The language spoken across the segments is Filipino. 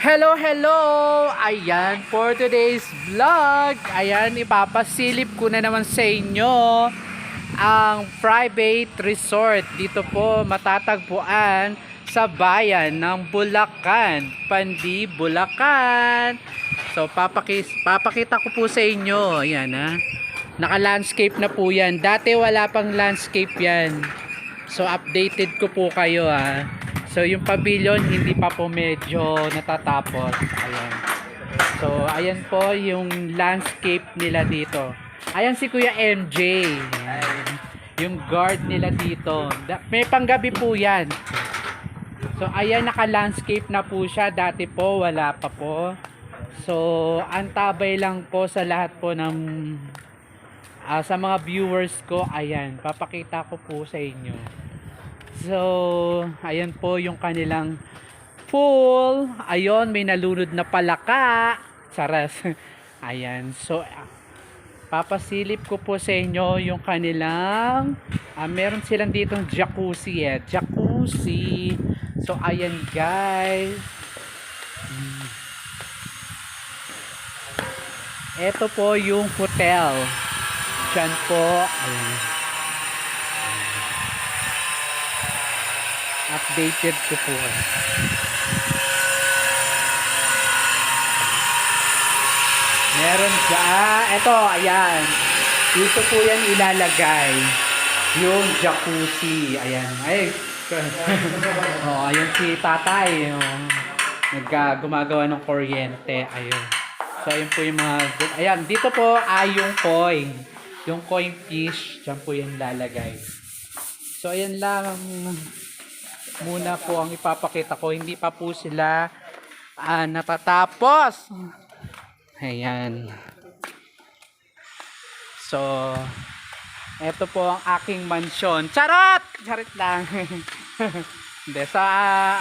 Hello, hello! Ayan, for today's vlog, ayan, ipapasilip ko na naman sa inyo ang private resort. Dito po matatagpuan sa bayan ng Bulacan, Pandi, Bulacan. So, papakita ko po sa inyo. Ayan, ha. Naka-landscape na po yan. Dati wala pang landscape yan. So, updated ko po kayo, ha. So, yung pavilion, hindi pa po medyo natatapos. Ayan. So, ayan po yung landscape nila dito. Ayan si Kuya MJ. Ayan. Yung guard nila dito. May panggabi po yan. So, ayan, naka-landscape na po siya. Dati po, wala pa po. So, antabay lang po sa lahat po ng sa mga viewers ko. Ayan, papakita ko po sa inyo. So, ayan po yung kanilang pool. Ayun, may nalunod na palaka. Saras. Ayan. So, papasilip ko po sa inyo yung kanilang meron silang ditong jacuzzi jacuzzi. So, ayan guys. Ito po yung hotel. Diyan po. Ayan. Updated ko po. Meron siya. Ito, ayan. Dito po yan ilalagay. Yung jacuzzi. Ayan. Ay. Oh, ayan si tatay. Oh. Gumagawa ng kuryente. Ayun. So, ayun po yung mga... Ayan. Dito po ay yung coin. Yung coin fish. Diyan po yan lalagay. So, ayan lang muna po ang ipapakita ko. Hindi pa po sila natatapos. Ayan. So, eto po ang aking mansyon. Charot! Charot lang. Hindi, sa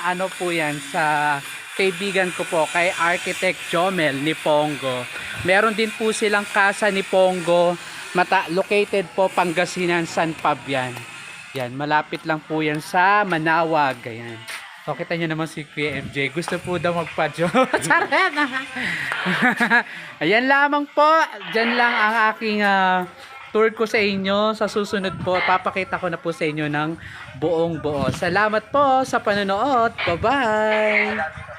ano po yan, sa kaibigan ko po, kay Architect Jomel ni Pongo. Meron din po silang casa ni Pongo. Located po Pangasinan, San Fabian. Yan, malapit lang po yan sa Manawag. Ayan. So, kita nyo naman si Kuya MJ. Gusto po daw magpa-job. Ayan lamang po. Diyan lang ang aking tour ko sa inyo. Sa susunod po, papakita ko na po sa inyo ng buong buo. Salamat po sa panonood. Bye-bye!